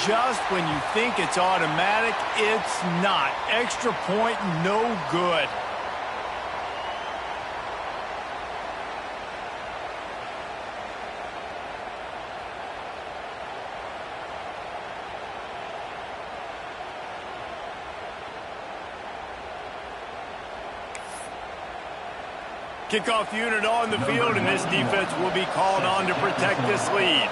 just when you think it's automatic, it's not. Extra point, no good. Kickoff unit on the field, and this defense will be called on to protect this lead.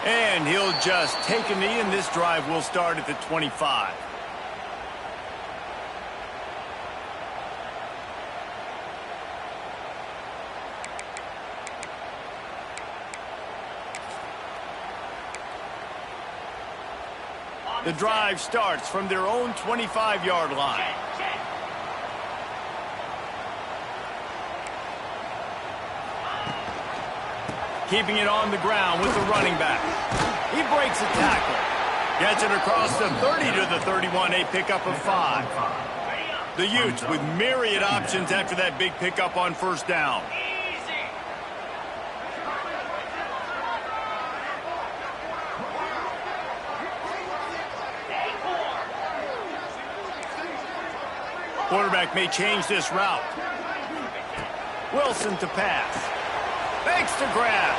And he'll just take a knee, and this drive will start at the 25. The drive starts from their own 25-yard line. Keeping it on the ground with the running back. He breaks a tackle. Gets it across the 30 to the 31, a pickup of 5. The Utes with myriad options after that big pickup on first down. Quarterback may change this route. Wilson to pass. Fakes to grab.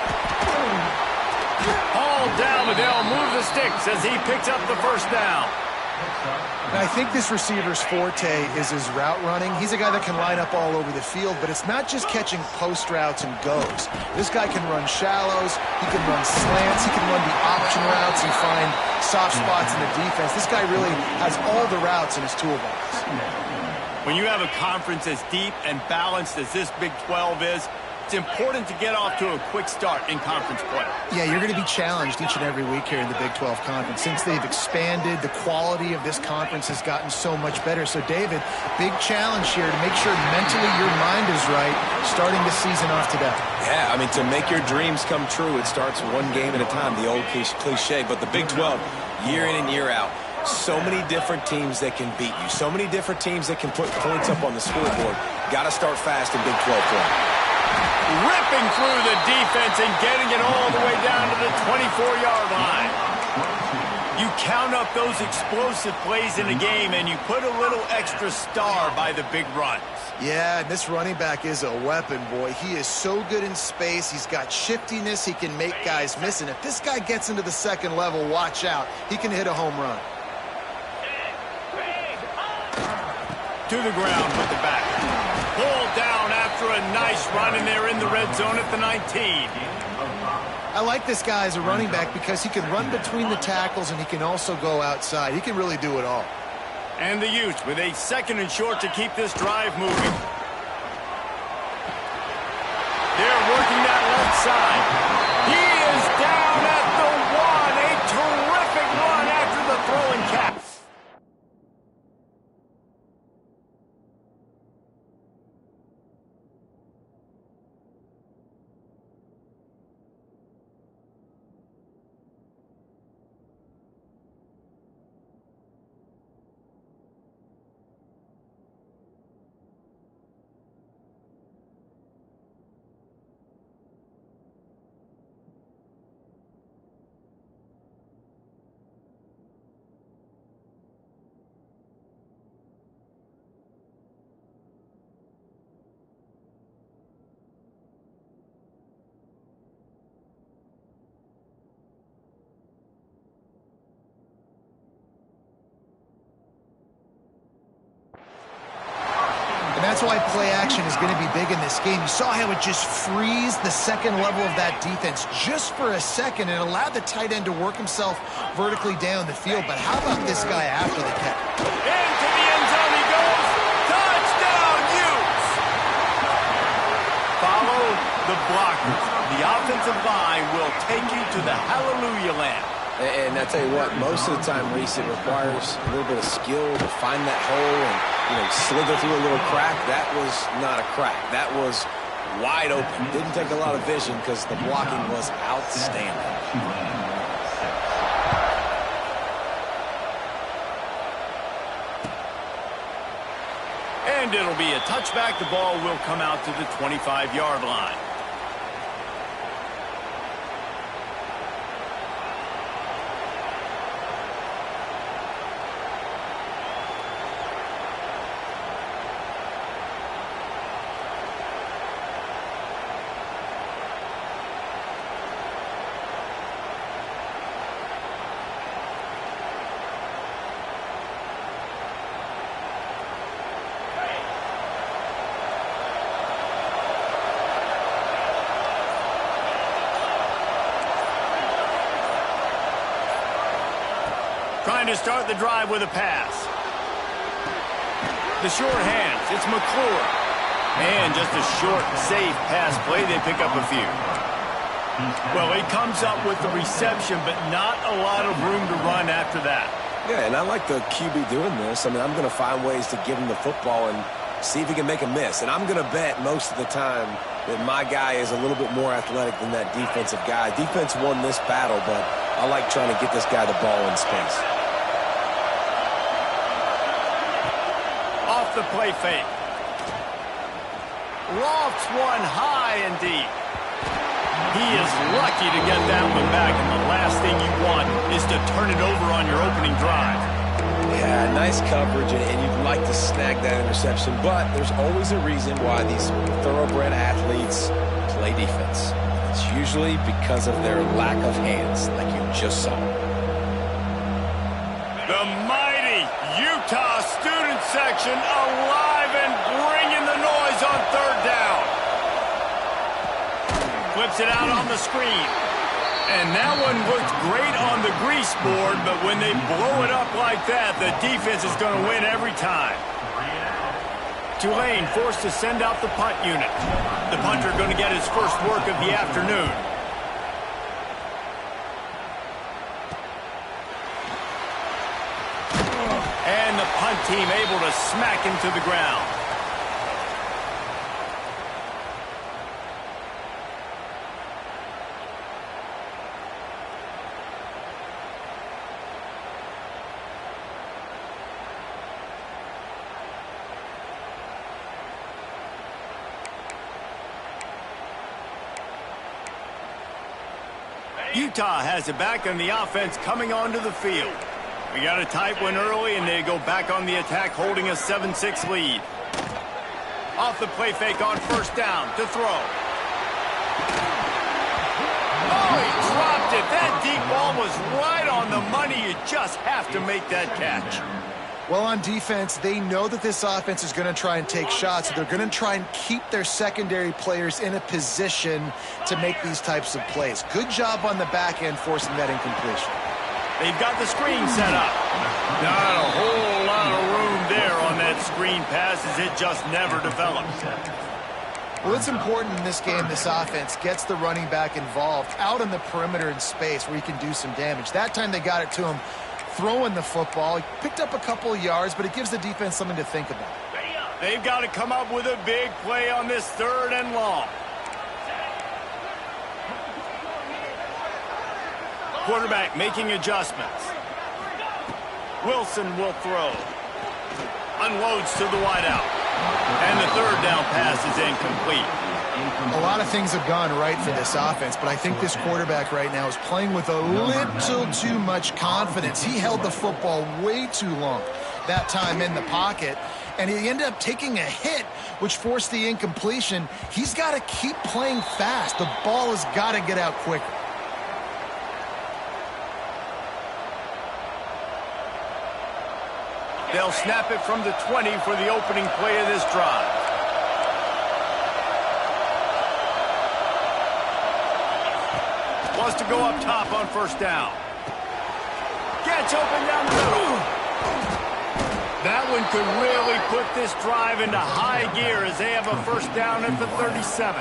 Hauled down, but they'll move the sticks as he picks up the first down. I think this receiver's forte is his route running. He's a guy that can line up all over the field, but it's not just catching post routes and goes. This guy can run shallows, he can run slants, he can run the option routes and find soft spots in the defense. This guy really has all the routes in his toolbox. When you have a conference as deep and balanced as this Big 12 is, it's important to get off to a quick start in conference play. Yeah, you're going to be challenged each and every week here in the Big 12 Conference. Since they've expanded, the quality of this conference has gotten so much better. So, David, big challenge here to make sure mentally your mind is right starting the season off today. Yeah, I mean, to make your dreams come true, it starts one game at a time, the old cliche. But the Big 12, year in and year out, so many different teams that can beat you, so many different teams that can put points up on the scoreboard. Got to start fast in Big 12 play. Ripping through the defense and getting it all the way down to the 24-yard line. You count up those explosive plays in a game, and you put a little extra star by the big runs. Yeah, and this running back is a weapon, boy. He is so good in space. He's got shiftiness. He can make guys miss. And if this guy gets into the second level, watch out. He can hit a home run. To the ground with the back. Pulled down after a nice run, and they're in the red zone at the 19. I like this guy as a running back because he can run between the tackles and he can also go outside. He can really do it all. And the Utes with a second and short to keep this drive moving. They're working that left side. He is down at the 1. A terrific run after the throwing catch. And that's why play action is going to be big in this game. You saw how it just frees the second level of that defense just for a second and allowed the tight end to work himself vertically down the field. But how about this guy after the catch? Into the end zone he goes. Touchdown, Utes! Follow the blockers. The offensive line will take you to the hallelujah land. And I tell you what, most of the time, Reese, it requires a little bit of skill to find that hole and, slither through a little crack. That was not a crack. That was wide open. Didn't take a lot of vision because the blocking was outstanding. And it'll be a touchback. The ball will come out to the 25-yard line. Trying to start the drive with a pass. The short hands, it's McClure. And just a short, safe pass play, they pick up a few. Well, he comes up with the reception, but not a lot of room to run after that. Yeah, and I like the QB doing this. I mean, I'm going to find ways to give him the football and see if he can make a miss. And I'm going to bet most of the time that my guy is a little bit more athletic than that defensive guy. Defense won this battle, but I like trying to get this guy the ball in space. Off the play fake. Lofts one high and deep. He is lucky to get that one back, and the last thing you want is to turn it over on your opening drive. Yeah, nice coverage, and you'd like to snag that interception, but there's always a reason why these thoroughbred athletes play defense. It's usually because of their lack of hands, like you just saw. The mighty Utah student section alive and bringing the noise on third down. Flips it out on the screen. And that one looked great on the grease board, but when they blow it up like that, the defense is going to win every time. Tulane forced to send out the punt unit. The punter going to get his first work of the afternoon. And the punt team able to smack him to the ground. Utah has it back, and the offense coming onto the field. We got a tight one early, and they go back on the attack, holding a 7-6 lead. Off the play fake on first down to throw. Oh, he dropped it. That deep ball was right on the money. You just have to make that catch. Well, on defense, they know that this offense is going to try and take shots. So they're going to try and keep their secondary players in a position to make these types of plays. Good job on the back end forcing that incompletion. They've got the screen set up. Not a whole lot of room there on that screen pass as it just never developed. Well, it's important in this game this offense gets the running back involved out on the perimeter in space where he can do some damage. That time they got it to him throwing the football. He picked up a couple of yards, but it gives the defense something to think about. They've got to come up with a big play on this third and long. Quarterback making adjustments. Wilson will throw. Unloads to the wideout. And the third down pass is incomplete. A lot of things have gone right for this offense, but I think this quarterback right now is playing with a little too much confidence. He held the football way too long that time in the pocket, and he ended up taking a hit, which forced the incompletion. He's got to keep playing fast. The ball has got to get out quicker. They'll snap it from the 20 for the opening play of this drive. Wants to go up top on first down. Gets open down the middle. That one could really put this drive into high gear as they have a first down at the 37.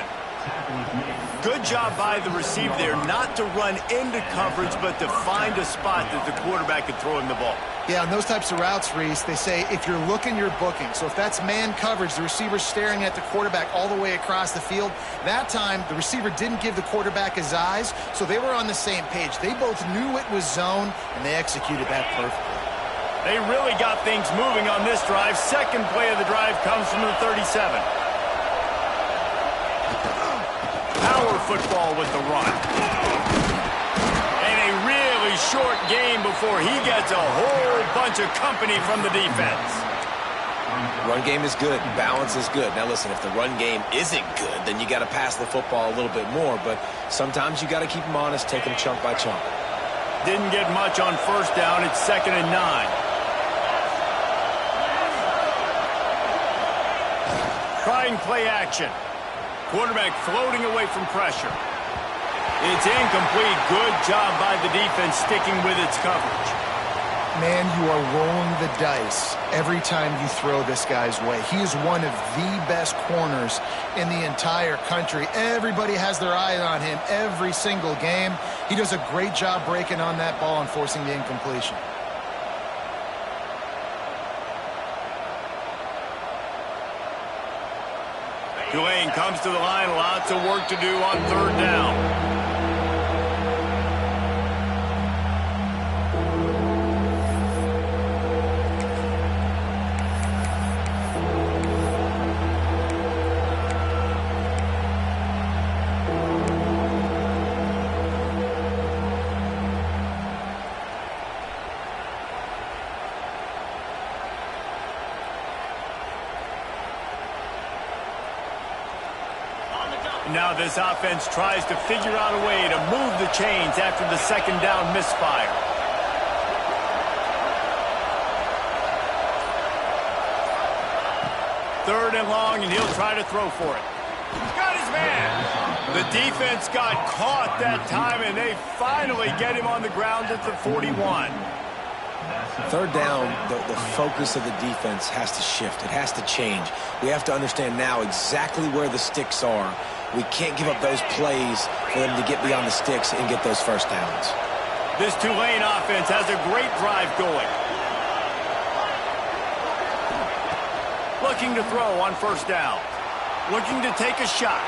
Good job by the receiver there not to run into coverage, but to find a spot that the quarterback could throw him the ball. Yeah, on those types of routes, Reese, they say if you're looking, you're booking. So if that's man coverage, the receiver's staring at the quarterback all the way across the field. That time, the receiver didn't give the quarterback his eyes, so they were on the same page. They both knew it was zone, and they executed that perfectly. They really got things moving on this drive. Second play of the drive comes from the 37. Power football with the run. And a really short game before he gets a whole bunch of company from the defense. Run game is good. Balance is good. Now, listen, if the run game isn't good, then you got to pass the football a little bit more. But sometimes you got to keep them honest, take them chunk by chunk. Didn't get much on first down. It's 2nd and 9. Trying play action. Quarterback floating away from pressure. It's incomplete. Good job by the defense sticking with its coverage. Man, you are rolling the dice every time you throw this guy's way. He is one of the best corners in the entire country. Everybody has their eye on him every single game. He does a great job breaking on that ball and forcing the incompletion. Tulane comes to the line. Lots of work to do on 3rd down. Now this offense tries to figure out a way to move the chains after the 2nd down misfire. Third and long, and he'll try to throw for it. He's got his man. The defense got caught that time, and they finally get him on the ground at the 41. 3rd down, the focus of the defense has to shift. It has to change. We have to understand now exactly where the sticks are. We can't give up those plays for them to get beyond the sticks and get those first downs. This Tulane offense has a great drive going. Looking to throw on 1st down. Looking to take a shot.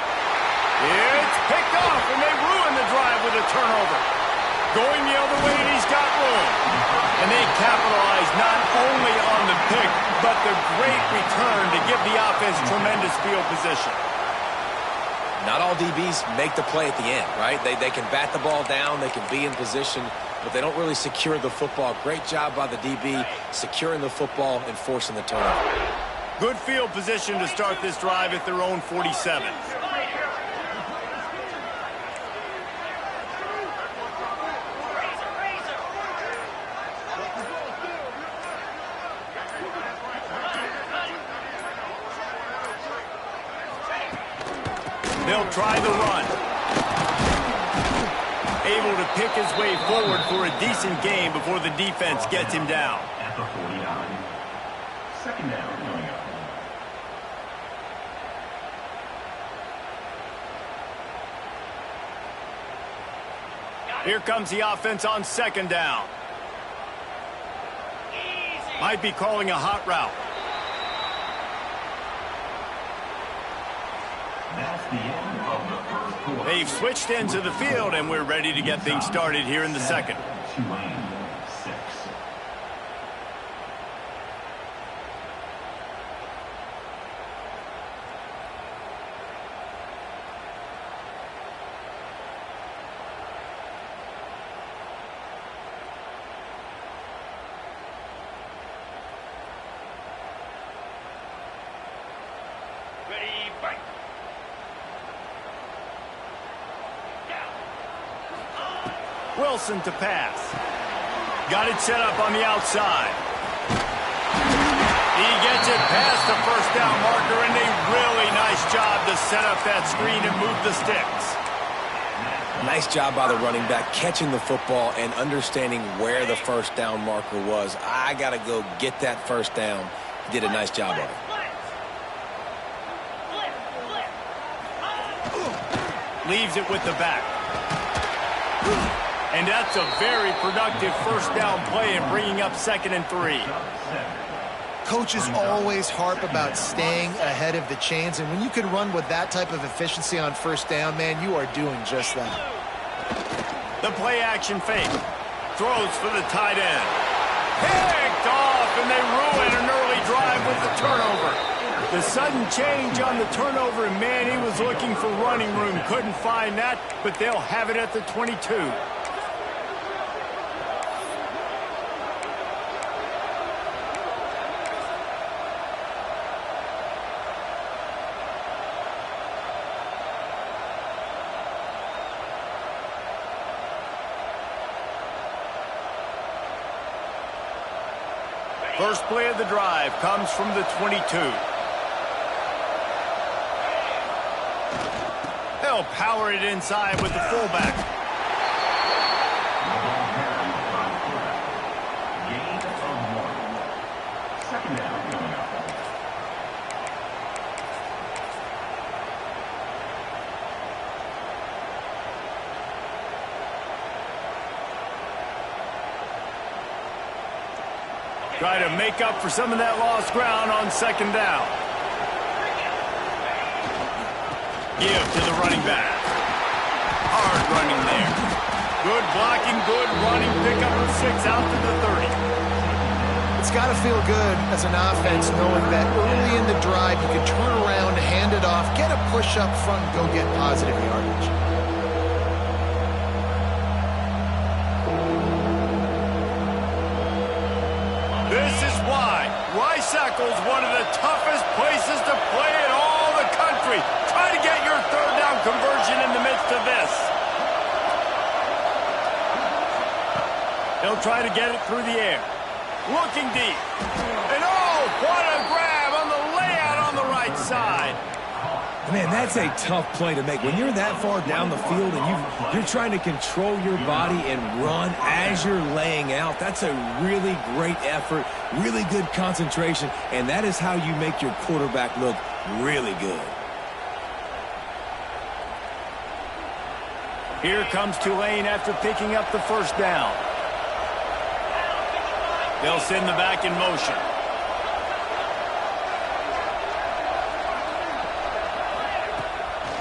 It's picked off, and they ruin the drive with a turnover. Going the other way, and he's got room. And they capitalize not only on the pick, but the great return to give the offense tremendous field position. Not all DBs make the play at the end, right? They can bat the ball down, they can be in position, but they don't really secure the football. Great job by the DB securing the football and forcing the turnover. Good field position to start this drive at their own 47. They'll try the run. Able to pick his way forward for a decent game before the defense gets him down. At the 49. 2nd down coming up. Here comes the offense on 2nd down. Might be calling a hot route. That's the end of the 1st quarter. They've switched into the field, and we're ready to get things started here in the 2nd. Tulane 6. Ready, fight. Wilson to pass. Got it set up on the outside. He gets it past the 1st down marker, and a really nice job to set up that screen and move the sticks. Nice job by the running back, catching the football and understanding where the 1st down marker was. I got to go get that 1st down. He did a nice job of it. Leaves it with the back. And that's a very productive 1st down play and bringing up 2nd and 3. Coaches always harp about staying ahead of the chains, and when you can run with that type of efficiency on 1st down, man, you are doing just that. The play action fake. Throws for the tight end. Picked off. The sudden change on the turnover, and man, he was looking for running room. Couldn't find that, but they'll have it at the 22. First play of the drive comes from the 22. They'll power it inside with the fullback. Gain of 1. Second down coming up. Try to make up for some of that lost ground on second down. Give to the running back. Hard running there. Good blocking, good running. Pickup of 6 out to the 30. It's got to feel good as an offense knowing that early in the drive you can turn around, hand it off, get a push up front, and go get positive yardage. This is why Rice-Eccles one of the toughest places to play in all the country. Try to get your third down conversion in the midst of this. They'll try to get it through the air. Looking deep. And oh, what a grab on the layout on the right side. Man, that's a tough play to make. When you're that far down the field and you're trying to control your body and run as you're laying out, that's a really great effort, really good concentration, and that is how you make your quarterback look really good. Here comes Tulane after picking up the first down. They'll send the back in motion.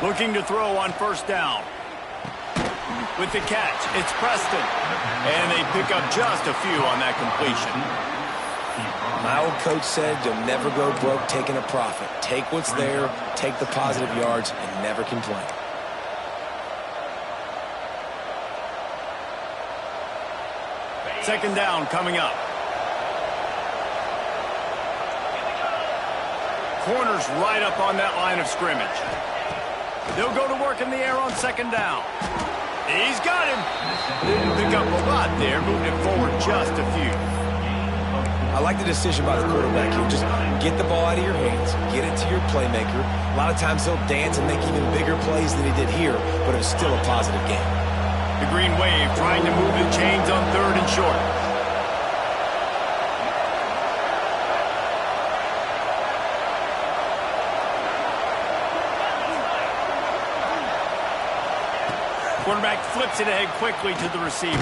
Looking to throw on first down. With the catch, it's Preston. And they pick up just a few on that completion. My old coach said you'll never go broke taking a profit. Take what's there, take the positive yards, and never complain. Second down coming up. Corners right up on that line of scrimmage. They'll go to work in the air on second down. He's got him. Didn't pick up a lot there, moved it forward just a few. I like the decision by the quarterback here. Just get the ball out of your hands, get it to your playmaker. A lot of times he'll dance and make even bigger plays than he did here, but it was still a positive game. The Green Wave trying to move the chains on third and short. Quarterback flips it ahead quickly to the receiver.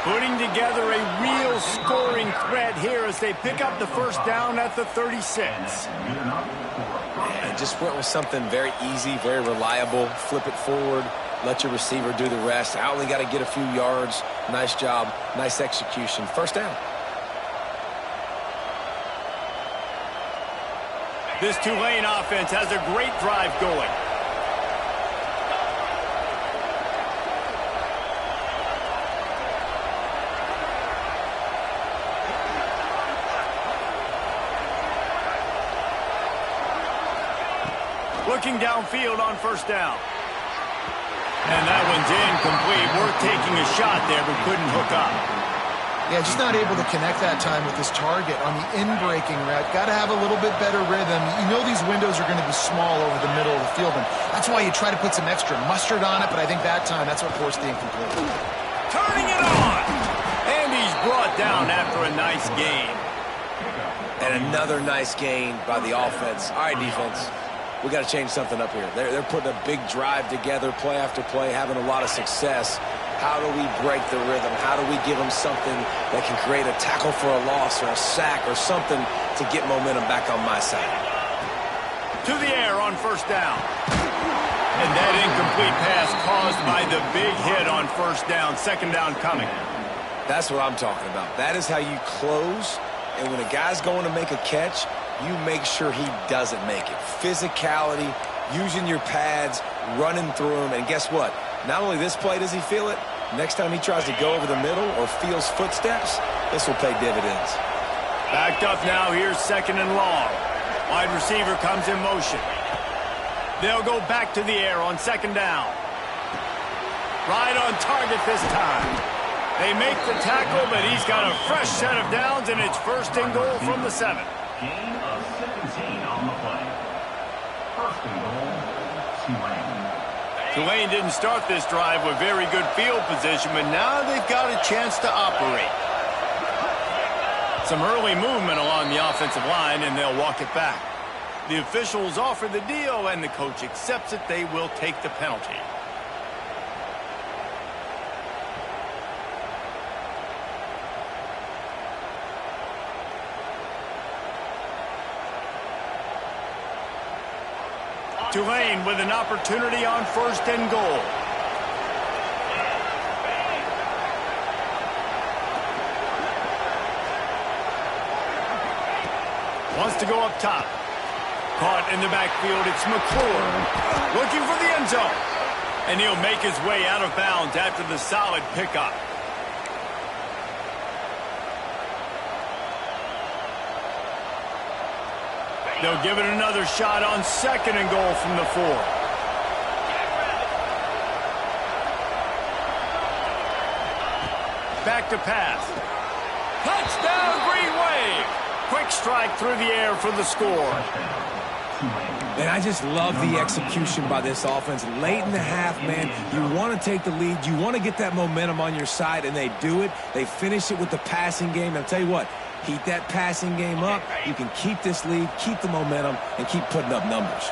Putting together a real scoring threat here as they pick up the first down at the 36. And just went with something very easy, very reliable. Flip it forward, let your receiver do the rest. I only got to get a few yards. Nice job, nice execution. First down. This Tulane offense has a great drive going. Looking downfield on first down. And that one's incomplete. Worth taking a shot there, but couldn't hook up. Yeah, just not able to connect that time with his target on the in-breaking route. Got to have a little bit better rhythm. You know these windows are going to be small over the middle of the field, and that's why you try to put some extra mustard on it, but I think that time that's what forced the incomplete. Turning it on! And he's brought down after a nice gain. And another nice gain by the offense. All right, defense. We got to change something up here. They're putting a big drive together, play after play, having a lot of success. How do we break the rhythm? How do we give them something that can create a tackle for a loss or a sack or something to get momentum back on my side? To the air on first down. And that incomplete pass caused by the big hit on first down. Second down coming. That's what I'm talking about. That is how you close. And when a guy's going to make a catch, you make sure he doesn't make it. Physicality, using your pads, running through them, and guess what? Not only this play does he feel it, next time he tries to go over the middle or feels footsteps, this will pay dividends. Backed up now, here's 2nd and long. Wide receiver comes in motion. They'll go back to the air on 2nd down. Right on target this time. They make the tackle, but he's got a fresh set of downs, and it's 1st and goal from the 7. Gain of 17 on the play. 1st and goal, Tulane. Tulane didn't start this drive with very good field position, but now they've got a chance to operate. Some early movement along the offensive line, and they'll walk it back. The officials offer the deal, and the coach accepts it. They will take the penalty. Tulane with an opportunity on 1st and goal. Wants to go up top. Caught in the backfield, it's McClure. Looking for the end zone. And he'll make his way out of bounds after the solid pickup. They'll give it another shot on 2nd and goal from the 4. Back to pass. Touchdown, Green Wave. Quick strike through the air for the score. And I just love the execution by this offense. Late in the half, man, you want to take the lead. You want to get that momentum on your side, and they do it. They finish it with the passing game. I'll tell you what, keep that passing game up. You can keep this lead, keep the momentum, and keep putting up numbers.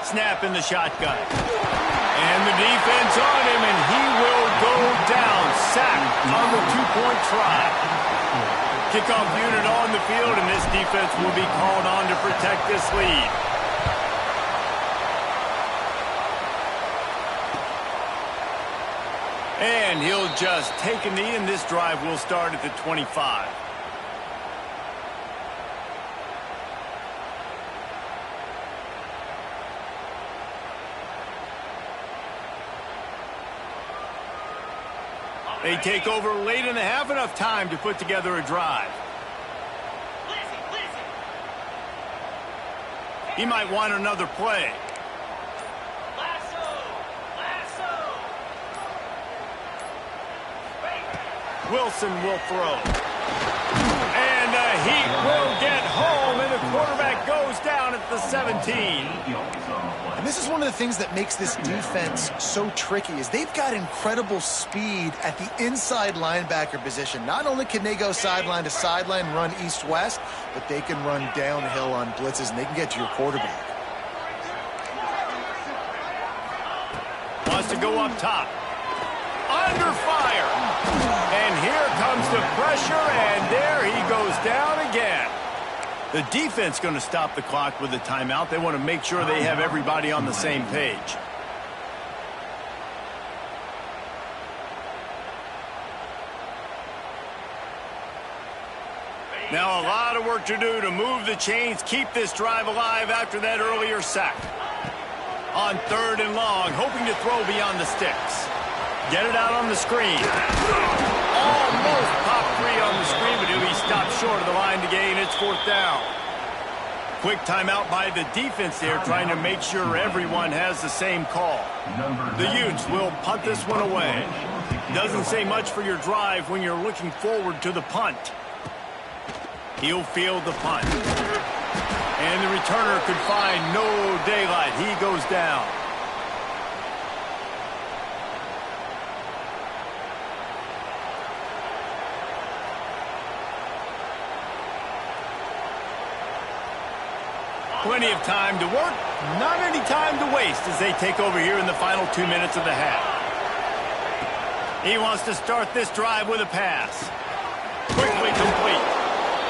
Snap in the shotgun. And the defense on him, and he will go down. Sacked on the 2-point try. Kickoff unit on the field, and this defense will be called on to protect this lead. And he'll just take a knee, and this drive will start at the 25. They take over late in the half, enough time to put together a drive. He might want another play. Wilson will throw. And he will get home, and the quarterback goes down at the 17. And this is one of the things that makes this defense so tricky is they've got incredible speed at the inside linebacker position. Not only can they go sideline to sideline, run east-west, but they can run downhill on blitzes, and they can get to your quarterback. Wants to go up top. Under fire. And here comes the pressure, and there he goes down again. The defense going to stop the clock with a timeout. They want to make sure they have everybody on the same page. Now a lot of work to do to move the chains, keep this drive alive after that earlier sack. On 3rd and long, hoping to throw beyond the sticks. Get it out on the screen. Almost pop free on the screen, but he'll be stopped short of the line to gain. It's 4th down. Quick timeout by the defense there, trying to make sure everyone has the same call. The Utes will punt this one away. Doesn't say much for your drive when you're looking forward to the punt. He'll field the punt. And the returner could find no daylight. He goes down. Plenty of time to work, not any time to waste as they take over here in the final 2 minutes of the half. He wants to start this drive with a pass. Quickly complete.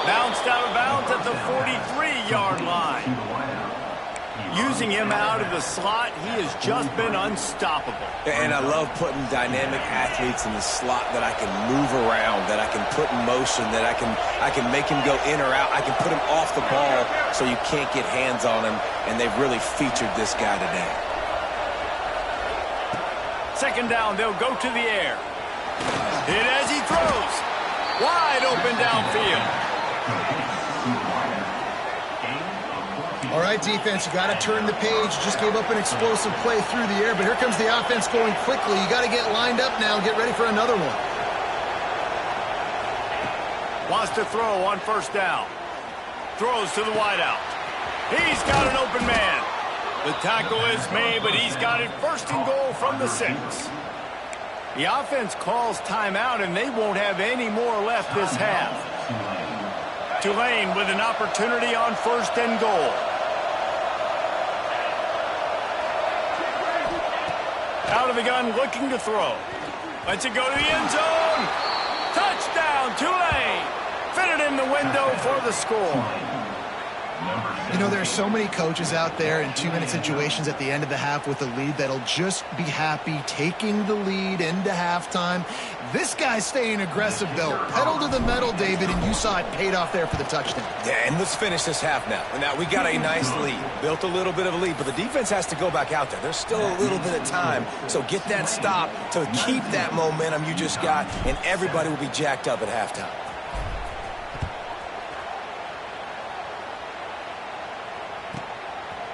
Bounced out of bounds at the 43-yard line. Using him out of the slot, he has just been unstoppable. And I love putting dynamic athletes in the slot that I can move around, that I can put in motion, that I can make him go in or out. I can put him off the ball so you can't get hands on him, and they've really featured this guy today. Second down, they'll go to the air. Hit as he throws. Wide open downfield. All right, defense, you got to turn the page. Just gave up an explosive play through the air, but here comes the offense going quickly. You got to get lined up now and get ready for another one. Wants to throw on first down. Throws to the wideout. He's got an open man. The tackle is made, but he's got it first and goal from the 6. The offense calls timeout, and they won't have any more left this half. Tulane with an opportunity on first and goal. Out of the gun, looking to throw. Lets it go to the end zone. Touchdown, Tulane. Fit it in the window for the score. You know, there's so many coaches out there in 2-minute situations at the end of the half with a lead that'll just be happy taking the lead into halftime. This guy's staying aggressive, though. Pedal to the metal, David, and you saw it paid off there for the touchdown. Yeah, and let's finish this half now. Now, we got a nice lead. Built a little bit of a lead, but the defense has to go back out there. There's still a little bit of time, so get that stop to keep that momentum you just got, and everybody will be jacked up at halftime.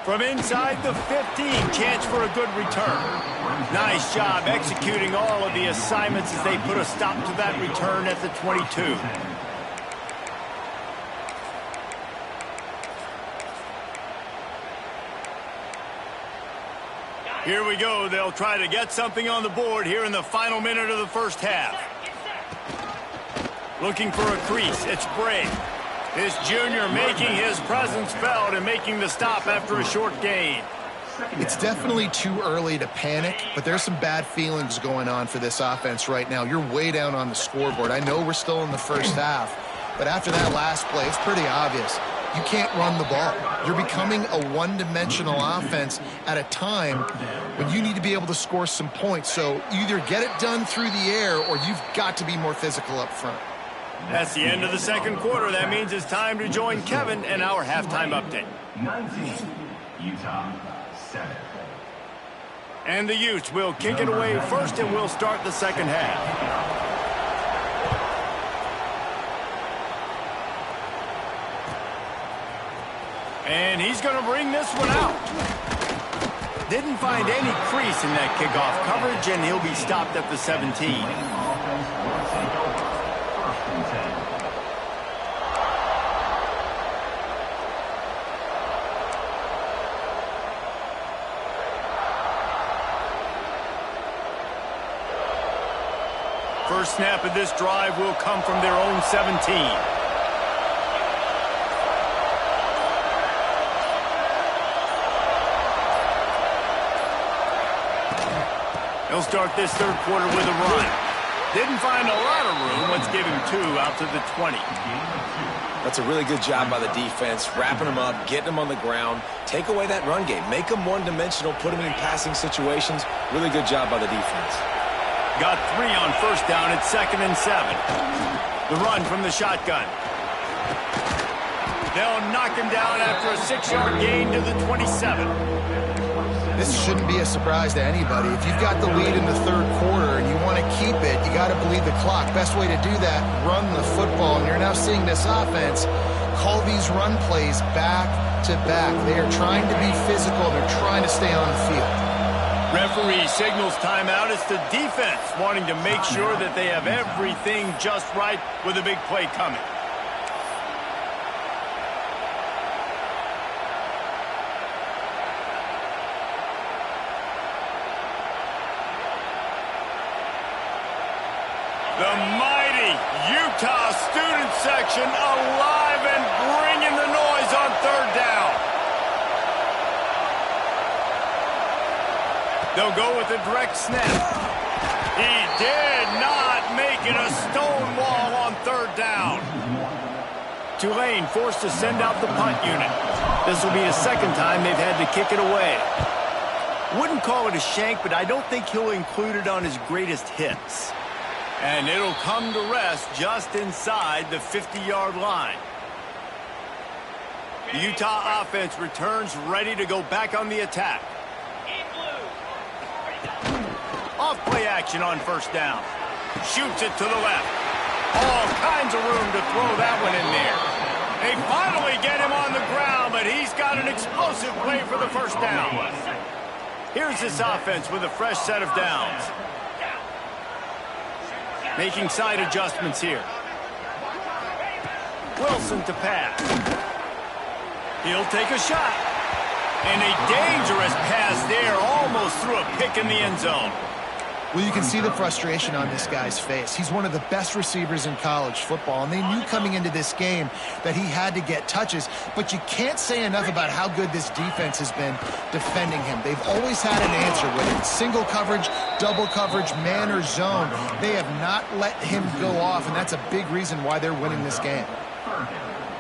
From inside the 15, chance for a good return. Nice job executing all of the assignments as they put a stop to that return at the 22. Here we go. They'll try to get something on the board here in the final minute of the first half. Looking for a crease. It's Bray. This junior making his presence felt and making the stop after a short gain. It's definitely too early to panic, but there's some bad feelings going on for this offense right now. You're way down on the scoreboard. I know we're still in the first half, but after that last play, it's pretty obvious. You can't run the ball. You're becoming a one-dimensional offense at a time when you need to be able to score some points. So either get it done through the air or you've got to be more physical up front. That's the end of the second quarter. That means it's time to join Kevin and our halftime update. 19, Utah 7. And the Utes will kick it away first, and we'll start the second half. And he's going to bring this one out. Didn't find any crease in that kickoff coverage, and he'll be stopped at the 17. First snap of this drive will come from their own 17. He'll start this third quarter with a run. Didn't find a lot of room. Let's give him 2 out to the 20. That's a really good job by the defense, wrapping them up, getting them on the ground. Take away that run game. Make them one-dimensional, put them in passing situations. Really good job by the defense. Got 3 on first down at 2nd and 7. The run from the shotgun. They'll knock him down after a 6-yard gain to the 27. This shouldn't be a surprise to anybody. If you've got the lead in the third quarter and you want to keep it, you got to bleed the clock. Best way to do that, run the football. And you're now seeing this offense call these run plays back to back. They are trying to be physical. They're trying to stay on the field. Referee signals timeout. It's the defense wanting to make sure that they have everything just right with a big play coming. The mighty Utah student section alive and bringing the noise on third down. They'll go with a direct snap. He did not make it a stone wall on third down. Tulane forced to send out the punt unit. This will be the second time they've had to kick it away. Wouldn't call it a shank, but I don't think he'll include it on his greatest hits. And it'll come to rest just inside the 50-yard line. The Utah offense returns ready to go back on the attack. Off play action on first down. Shoots it to the left. All kinds of room to throw that one in there. They finally get him on the ground, but he's got an explosive play for the first down. Here's this offense with a fresh set of downs. Making side adjustments here. Wilson to pass. He'll take a shot. And a dangerous pass there, almost threw a pick in the end zone. Well, you can see the frustration on this guy's face. He's one of the best receivers in college football, and they knew coming into this game that he had to get touches, but you can't say enough about how good this defense has been defending him. They've always had an answer, whether it's single coverage, double coverage, man or zone. They have not let him go off, and that's a big reason why they're winning this game.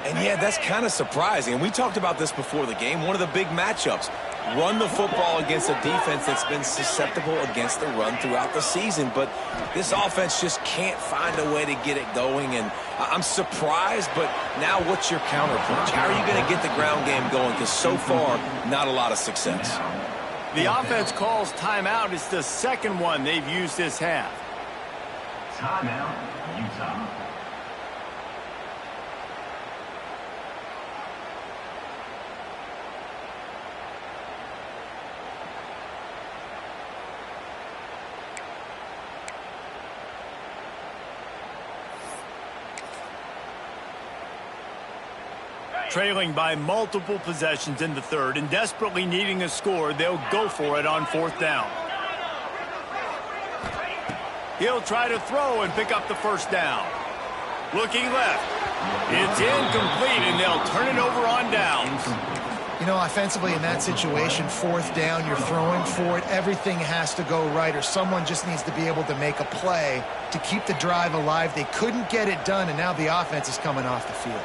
And yeah, that's kind of surprising. And we talked about this before the game. One of the big matchups. Run the football against a defense that's been susceptible against the run throughout the season. But this offense just can't find a way to get it going. And I'm surprised, but now what's your counterpunch? How are you going to get the ground game going? Because so far, not a lot of success. The offense calls timeout. It's the second one they've used this half. Timeout, Utah. Trailing by multiple possessions in the third and desperately needing a score, they'll go for it on fourth down. He'll try to throw and pick up the first down. Looking left. It's incomplete, and they'll turn it over on downs. You know, offensively in that situation, fourth down, you're throwing for it. Everything has to go right, or someone just needs to be able to make a play to keep the drive alive. They couldn't get it done, and now the offense is coming off the field.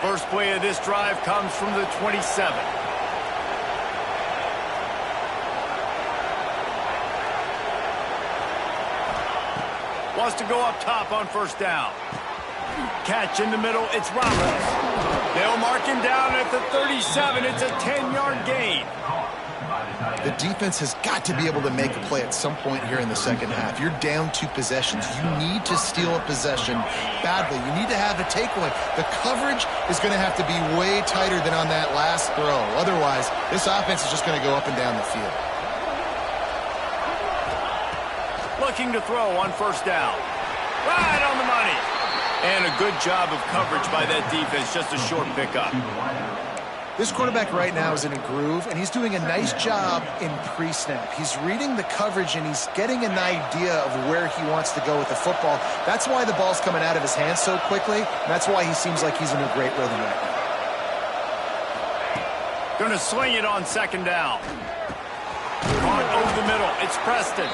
First play of this drive comes from the 27. Wants to go up top on first down. Catch in the middle, it's Roberts. They'll mark him down at the 37. It's a 10-yard gain. The defense has got to be able to make a play at some point here in the second half. You're down 2 possessions. You need to steal a possession badly. You need to have a takeaway. The coverage is going to have to be way tighter than on that last throw. Otherwise, this offense is just going to go up and down the field. Looking to throw on first down. Right on the money. And a good job of coverage by that defense. Just a short pickup. This quarterback right now is in a groove, and he's doing a nice job in pre-snap. He's reading the coverage, and he's getting an idea of where he wants to go with the football. That's why the ball's coming out of his hands so quickly, and that's why he seems like he's in a great rhythm right now. Going to swing it on second down. Caught over the middle. It's Preston.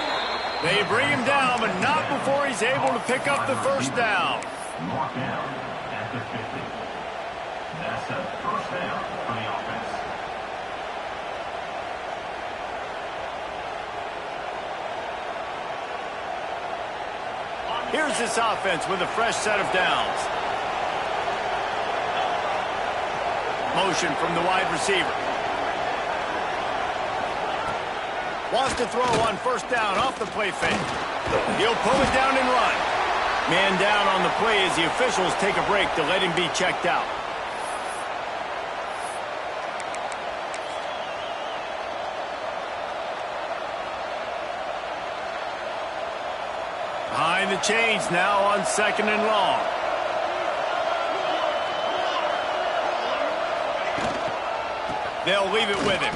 They bring him down, but not before he's able to pick up the first down. Mark down at the 50. That's a first down for the offense. Here's this offense with a fresh set of downs. Motion from the wide receiver. Wants to throw on first down off the play fake. He'll pull it down and run. Man down on the play as the officials take a break to let him be checked out. Behind the chains now on second and long. They'll leave it with him.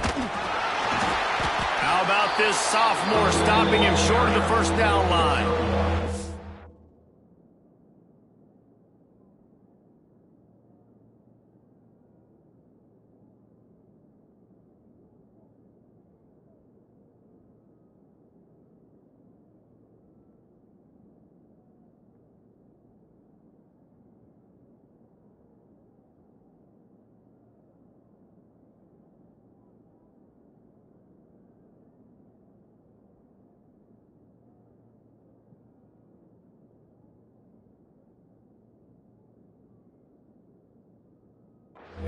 How about this sophomore stopping him short of the first down line?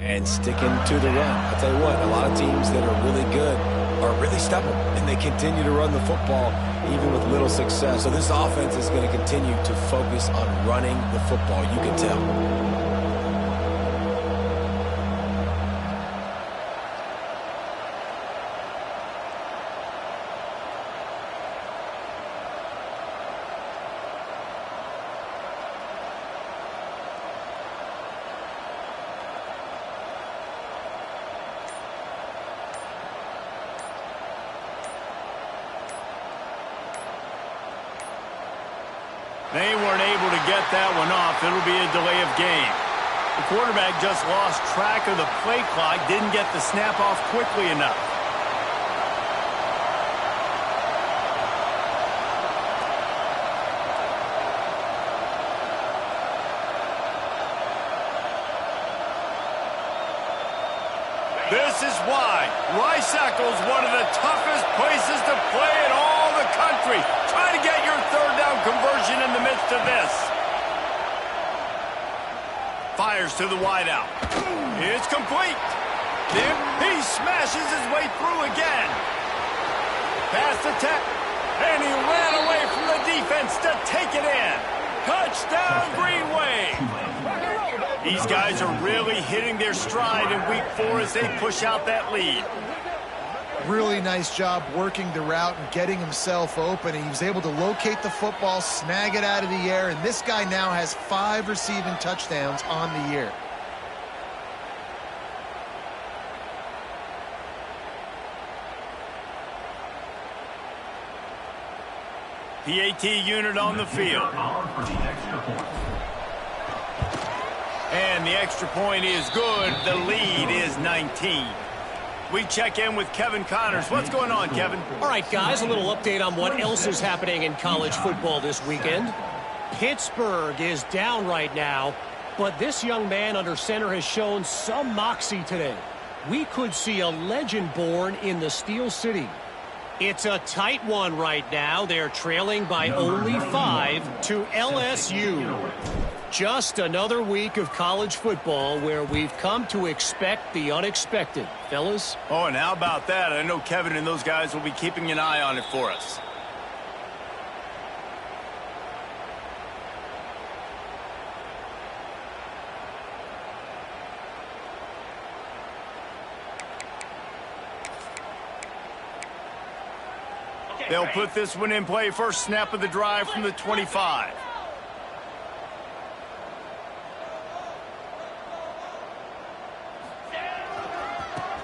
And sticking to the run. I'll tell you what, a lot of teams that are really good are really stubborn, and they continue to run the football even with little success. So this offense is going to continue to focus on running the football, you can tell. They weren't able to get that one off. It'll be a delay of game. The quarterback just lost track of the play clock, didn't get the snap off quickly enough. This is why Rice-Eccles, one of the toughest places to play in all the country. Try to get your third down conversion in the midst of this. Fires to the wideout. It's complete. Then he smashes his way through again. Pass attack. And he ran away from the defense to take it in. Touchdown, Green Wave. These guys are really hitting their stride in week 4 as they push out that lead. Really nice job working the route and getting himself open. He was able to locate the football, snag it out of the air, and this guy now has 5 receiving touchdowns on the year. PAT unit on the field. And the extra point is good. The lead is 19. We check in with Kevin Connors. What's going on, Kevin? All right, guys, a little update on what else is happening in college football this weekend. Pittsburgh is down right now, but this young man under center has shown some moxie today. We could see a legend born in the Steel City. It's a tight one right now. They're trailing by only 5 to LSU. Just another week of college football where we've come to expect the unexpected, fellas. Oh, and how about that? I know Kevin and those guys will be keeping an eye on it for us. They'll put this one in play. First snap of the drive from the 25.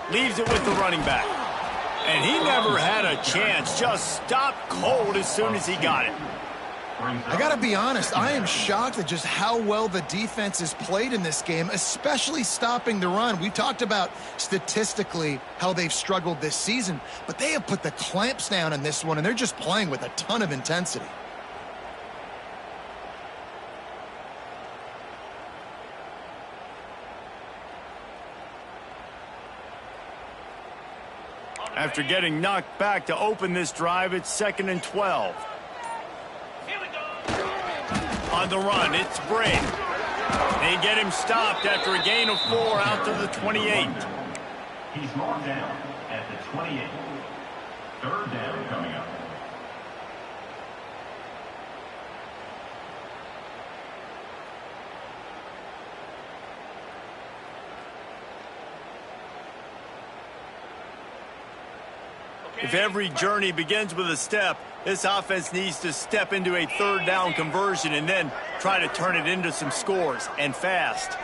Leaves it with the running back. And he never had a chance. Just stopped cold as soon as he got it. I got to be honest, I am shocked at just how well the defense has played in this game, especially stopping the run. We talked about statistically how they've struggled this season, but they have put the clamps down in this one, and they're just playing with a ton of intensity. After getting knocked back to open this drive, it's 2nd and 12. On the run, it's Briggs. They get him stopped after a gain of 4 out to the 28. He's marked down at the 28. Third down coming up. If every journey begins with a step, this offense needs to step into a third down conversion and then try to turn it into some scores, and fast.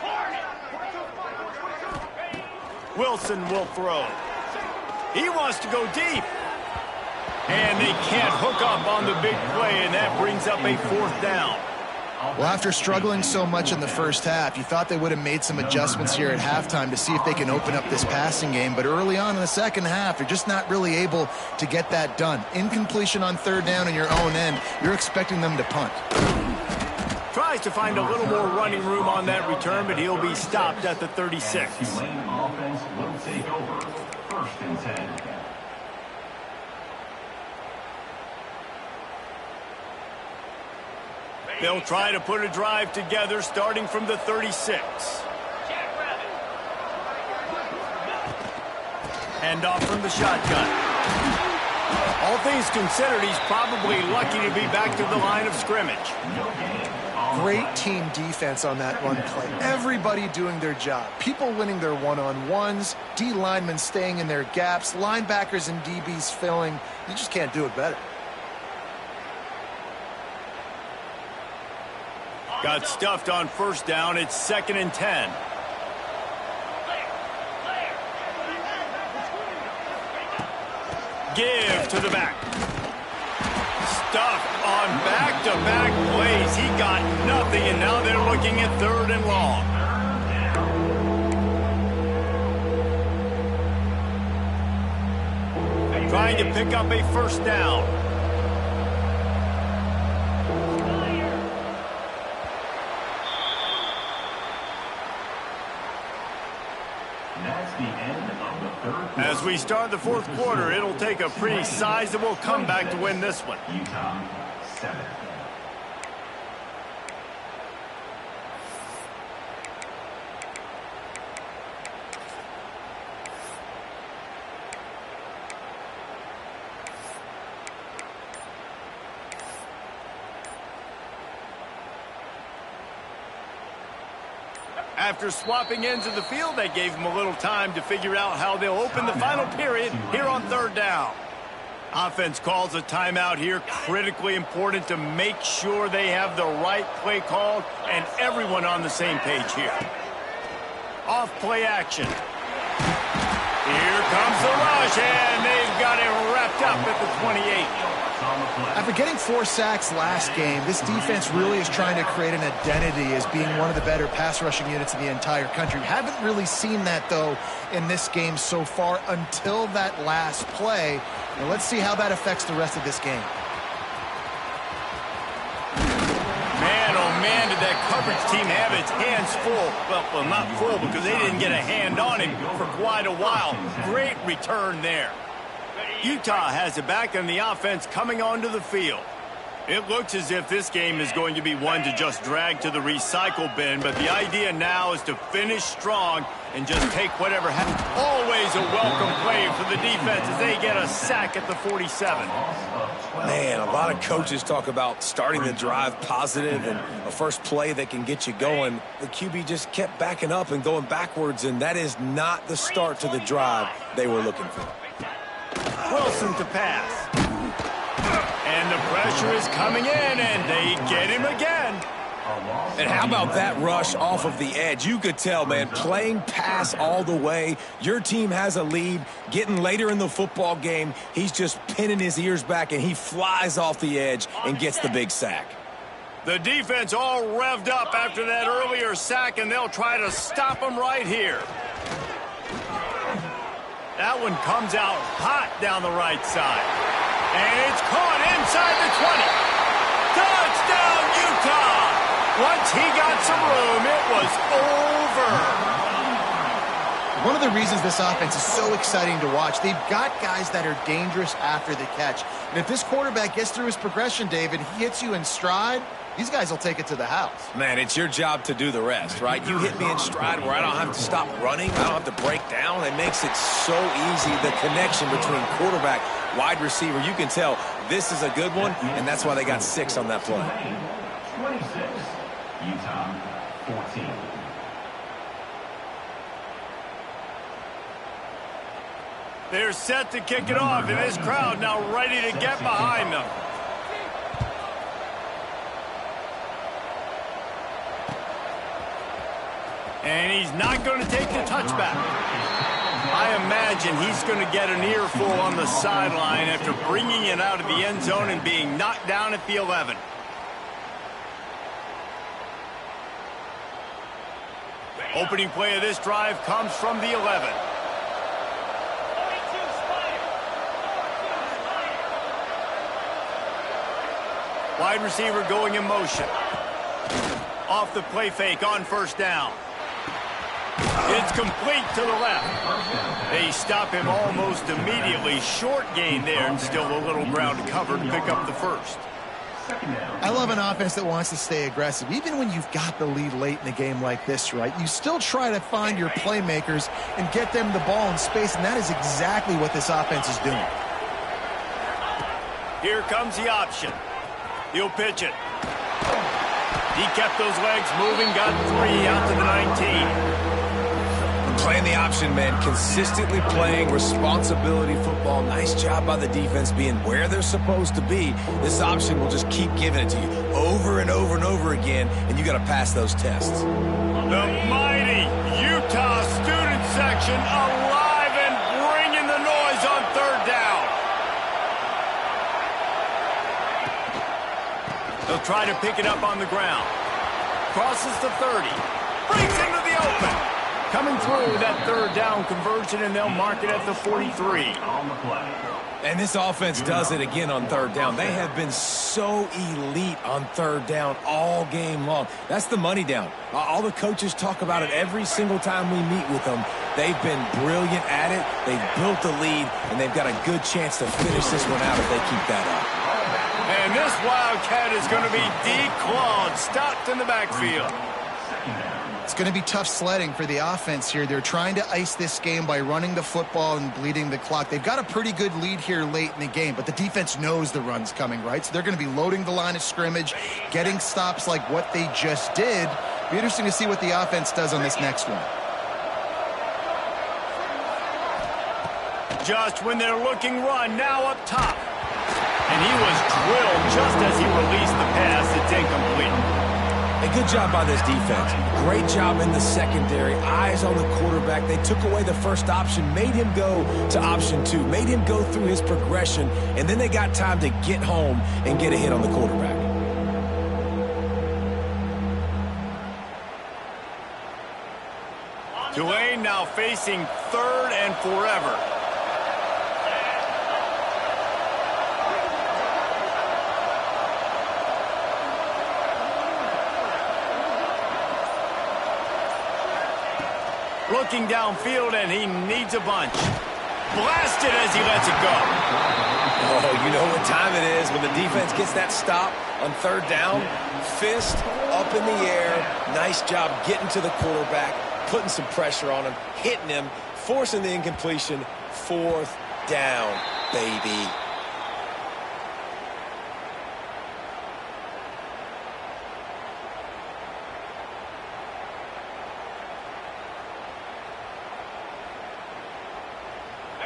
Wilson will throw. He wants to go deep. And they can't hook up on the big play, and that brings up a 4th down. Well, after struggling so much in the first half, you thought they would have made some adjustments here at halftime to see if they can open up this passing game. But early on in the second half, they're just not really able to get that done. Incompletion on third down in your own end, you're expecting them to punt. Tries to find a little more running room on that return, but he'll be stopped at the 36. Tulane offense will take over. 1st and 10. They'll try to put a drive together starting from the 36. Hand off from the shotgun. All things considered, he's probably lucky to be back to the line of scrimmage. Great team defense on that run play. Everybody doing their job. People winning their one-on-ones, D linemen staying in their gaps, linebackers and DBs filling. You just can't do it better. Got stuffed on first down. It's 2nd and 10. Give to the back. Stuffed on back-to-back plays. He got nothing, and now they're looking at 3rd and long. Trying to pick up a first down. As we start the 4th quarter, it'll take a pretty sizable comeback to win this one. Utah 7. After swapping ends of the field, they gave him a little time to figure out how they'll open the final period here on 3rd down. Offense calls a timeout here. Critically important to make sure they have the right play called and everyone on the same page here. Off play action. Here comes the rush, and they've got it wrapped up at the 28. After getting 4 sacks last game, this defense really is trying to create an identity as being one of the better pass rushing units in the entire country. Haven't really seen that, though, in this game so far until that last play. And let's see how that affects the rest of this game. Man, oh man, did that coverage team have its hands full. Well, not full because they didn't get a hand on him for quite a while. Great return there. Utah has it back, and the offense coming onto the field. It looks as if this game is going to be one to just drag to the recycle bin, but the idea now is to finish strong and just take whatever happens. Always a welcome play for the defense as they get a sack at the 47. Man, a lot of coaches talk about starting the drive positive and a first play that can get you going. The QB just kept backing up and going backwards, and that is not the start to the drive they were looking for. Wilson to pass. And the pressure is coming in, and they get him again. And how about that rush off of the edge? You could tell, man, playing pass all the way. Your team has a lead. Getting later in the football game, he's just pinning his ears back, and he flies off the edge and gets the big sack. The defense all revved up after that earlier sack, and they'll try to stop him right here. That one comes out hot down the right side. And it's caught inside the 20. Touchdown, Utah! Once he got some room, it was over. One of the reasons this offense is so exciting to watch, they've got guys that are dangerous after the catch. And if this quarterback gets through his progression, David, he hits you in stride, these guys will take it to the house. Man, it's your job to do the rest, right? You hit me in stride where I don't have to stop running. I don't have to break down. It makes it so easy, the connection between quarterback, wide receiver. You can tell this is a good one, and that's why they got 6 on that play. 26, Utah 14. They're set to kick it off, and this crowd now ready to get behind them. And he's not going to take the touchback. I imagine he's going to get an earful on the sideline after bringing it out of the end zone and being knocked down at the 11. Opening play of this drive comes from the 11. Wide receiver going in motion. Off the play fake on first down. It's complete to the left. They stop him almost immediately. Short gain there, and still a little ground to cover to pick up the first. Second down. I love an offense that wants to stay aggressive. Even when you've got the lead late in a game like this, right, you still try to find your playmakers and get them the ball in space, and that is exactly what this offense is doing. Here comes the option. He'll pitch it. He kept those legs moving, got 3 out to the 19. Playing the option, man. Consistently playing responsibility football. Nice job by the defense being where they're supposed to be. This option will just keep giving it to you over and over and over again, and you got to pass those tests. The mighty Utah student section alive and bringing the noise on third down. They'll try to pick it up on the ground. Crosses the 30. Breaks into the open. Coming through that third down conversion, and they'll mark it at the 43. On the play. And this offense does it again on third down. They have been so elite on third down all game long. That's the money down. All the coaches talk about it every single time we meet with them. They've been brilliant at it. They've built the lead, and they've got a good chance to finish this one out if they keep that up. And this Wildcat is going to be declawed, stopped in the backfield. It's going to be tough sledding for the offense here. They're trying to ice this game by running the football and bleeding the clock. They've got a pretty good lead here late in the game, but the defense knows the run's coming, right? So they're going to be loading the line of scrimmage, getting stops like what they just did. Be interesting to see what the offense does on this next one. Just when they're looking run, now up top. And he was drilled just as he released the pass. It's incomplete. A good job by this defense. Great job in the secondary. Eyes on the quarterback. They took away the first option, made him go to option 2, made him go through his progression, and then they got time to get home and get a hit on the quarterback. Tulane now facing third and forever. Looking downfield, and he needs a bunch. Blasted as he lets it go. Oh, you know what time it is when the defense gets that stop on third down. Fist up in the air. Nice job getting to the quarterback, putting some pressure on him, hitting him, forcing the incompletion. Fourth down, baby.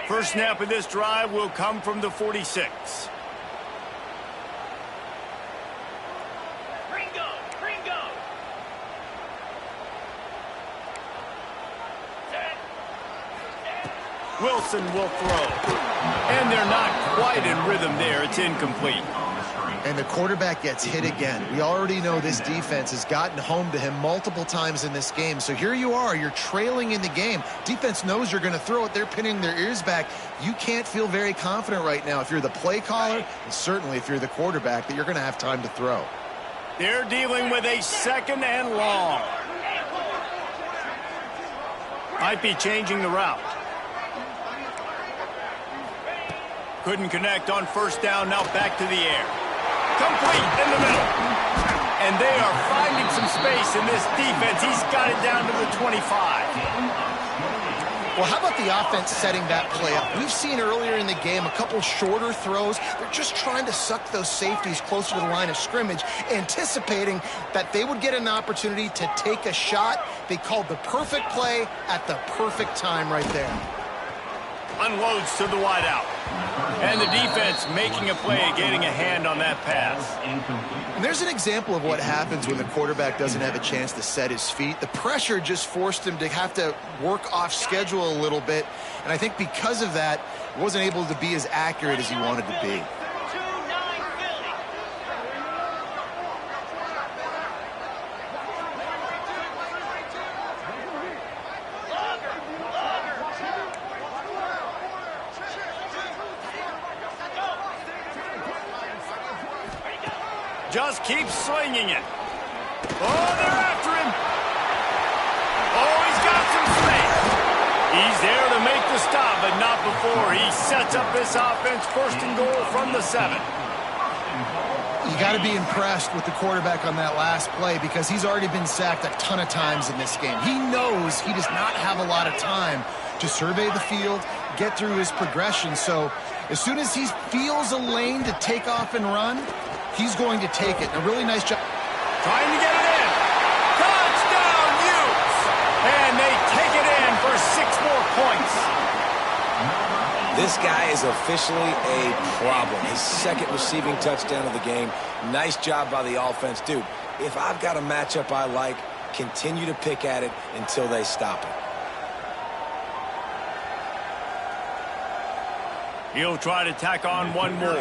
First snap of this drive will come from the 46. Wilson will throw. And they're not quite in rhythm there. It's incomplete. And the quarterback gets hit again. We already know this defense has gotten home to him multiple times in this game. So here you are. You're trailing in the game. Defense knows you're going to throw it. They're pinning their ears back. You can't feel very confident right now if you're the play caller, and certainly if you're the quarterback, that you're going to have time to throw. They're dealing with a second and long. Might be changing the route. Couldn't connect on first down. Now back to the air. Complete in the middle. And they are finding some space in this defense. He's got it down to the 25. Well, how about the offense setting that play up? We've seen earlier in the game a couple shorter throws. They're just trying to suck those safeties closer to the line of scrimmage, anticipating that they would get an opportunity to take a shot. They called the perfect play at the perfect time right there. Unloads to the wideout. And the defense making a play, getting a hand on that pass. And there's an example of what happens when the quarterback doesn't have a chance to set his feet. The pressure just forced him to have to work off schedule a little bit. And I think because of that, he wasn't able to be as accurate as he wanted to be. Just keeps slinging it. Oh, they're after him. Oh, he's got some space. He's there to make the stop, but not before. He sets up this offense first and goal from the 7. You got to be impressed with the quarterback on that last play because he's already been sacked a ton of times in this game. He knows he does not have a lot of time to survey the field, get through his progression. So as soon as he feels a lane to take off and run, he's going to take it. A really nice job. Trying to get it in. Touchdown, Utes! And they take it in for 6 more points. This guy is officially a problem. His second receiving touchdown of the game. Nice job by the offense. Dude, if I've got a matchup I like, continue to pick at it until they stop it. He'll try to tack on one more.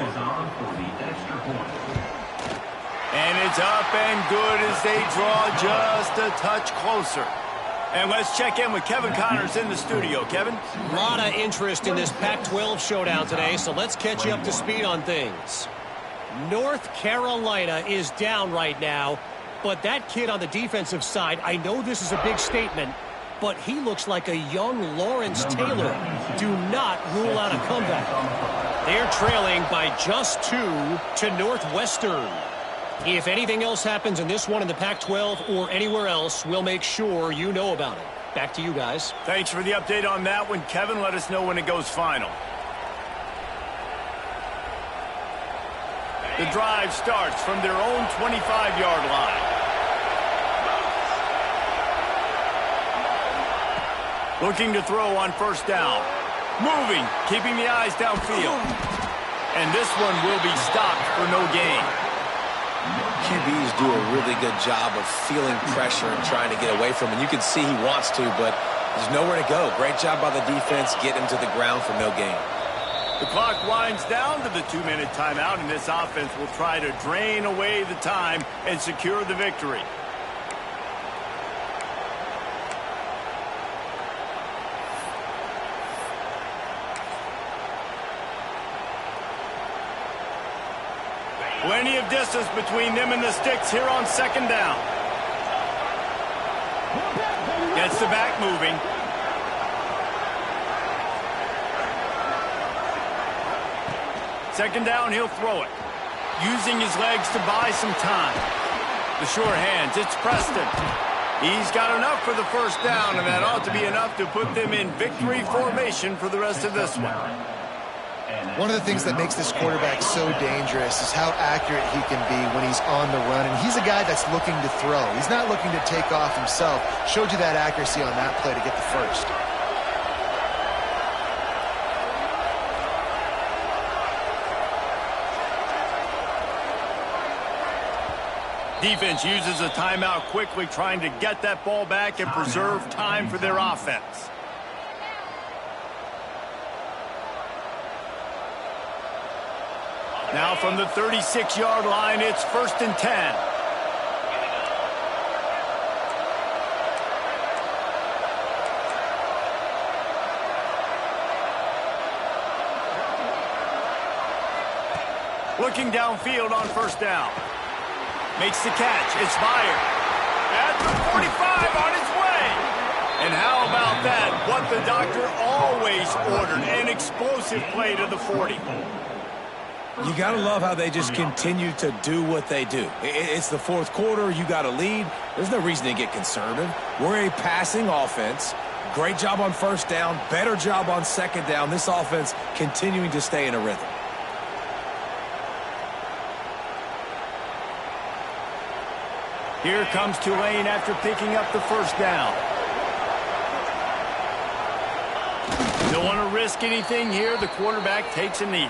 And it's up and good as they draw just a touch closer. And let's check in with Kevin Connors in the studio. Kevin? A lot of interest in this Pac-12 showdown today, so let's catch you up to speed on things. North Carolina is down right now, but that kid on the defensive side, I know this is a big statement, but he looks like a young Lawrence Taylor. Do not rule out a comeback. They're trailing by just 2 to Northwestern. If anything else happens in this one in the Pac-12 or anywhere else, we'll make sure you know about it. Back to you guys. Thanks for the update on that one, Kevin. Let us know when it goes final. The drive starts from their own 25-yard line. Looking to throw on first down. Moving, keeping the eyes downfield. And this one will be stopped for no gain. QBs do a really good job of feeling pressure and trying to get away from it. You can see he wants to, but there's nowhere to go. Great job by the defense, getting him to the ground for no gain. The clock winds down to the 2-minute timeout, and this offense will try to drain away the time and secure the victory. Plenty of distance between them and the sticks here on second down. Gets the back moving. Second down, he'll throw it. Using his legs to buy some time. The sure hands, it's Preston. He's got enough for the first down, and that ought to be enough to put them in victory formation for the rest of this one. One of the things that makes this quarterback so dangerous is how accurate he can be when he's on the run. And he's a guy that's looking to throw. He's not looking to take off himself. Showed you that accuracy on that play to get the first. Defense uses a timeout quickly, trying to get that ball back and preserve time for their offense. Now from the 36-yard line, it's 1st and 10. Looking downfield on first down. Makes the catch. It's fired. At the 45 on his way. And how about that? What the doctor always ordered. An explosive play to the 40. You got to love how they just continue to do what they do. It's the fourth quarter. You got a lead. There's no reason to get conservative. We're a passing offense. Great job on first down. Better job on second down. This offense continuing to stay in a rhythm. Here comes Tulane after picking up the first down. Don't want to risk anything here. The quarterback takes a knee.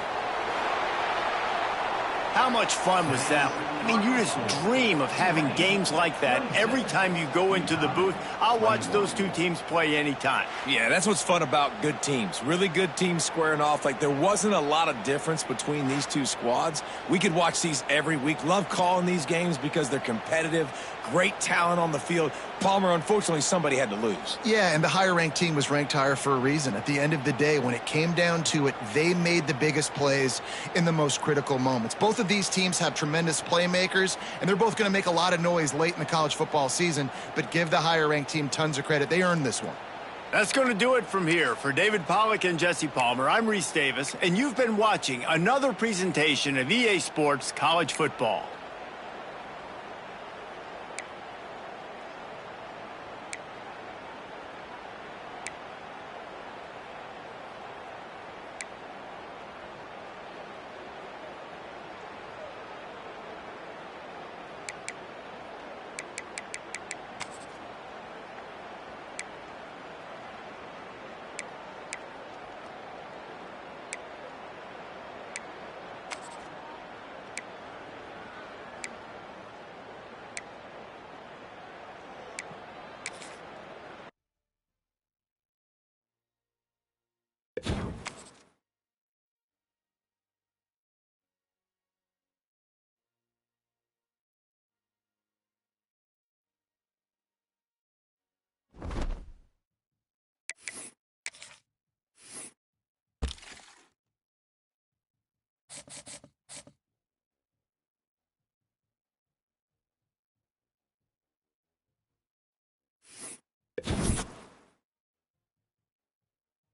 How much fun was that one? I mean, you just dream of having games like that every time you go into the booth. I'll watch those two teams play anytime. Yeah, that's what's fun about good teams. Really good teams squaring off. Like, there wasn't a lot of difference between these two squads. We could watch these every week. Love calling these games because they're competitive. Great talent on the field. Palmer, unfortunately, somebody had to lose. Yeah, and the higher-ranked team was ranked higher for a reason. At the end of the day, when it came down to it, they made the biggest plays in the most critical moments. Both of these teams have tremendous playmakers, and they're both going to make a lot of noise late in the college football season, but give the higher-ranked team tons of credit. They earned this one. That's going to do it from here. For David Pollack and Jesse Palmer, I'm Reese Davis, and you've been watching another presentation of EA Sports College Football.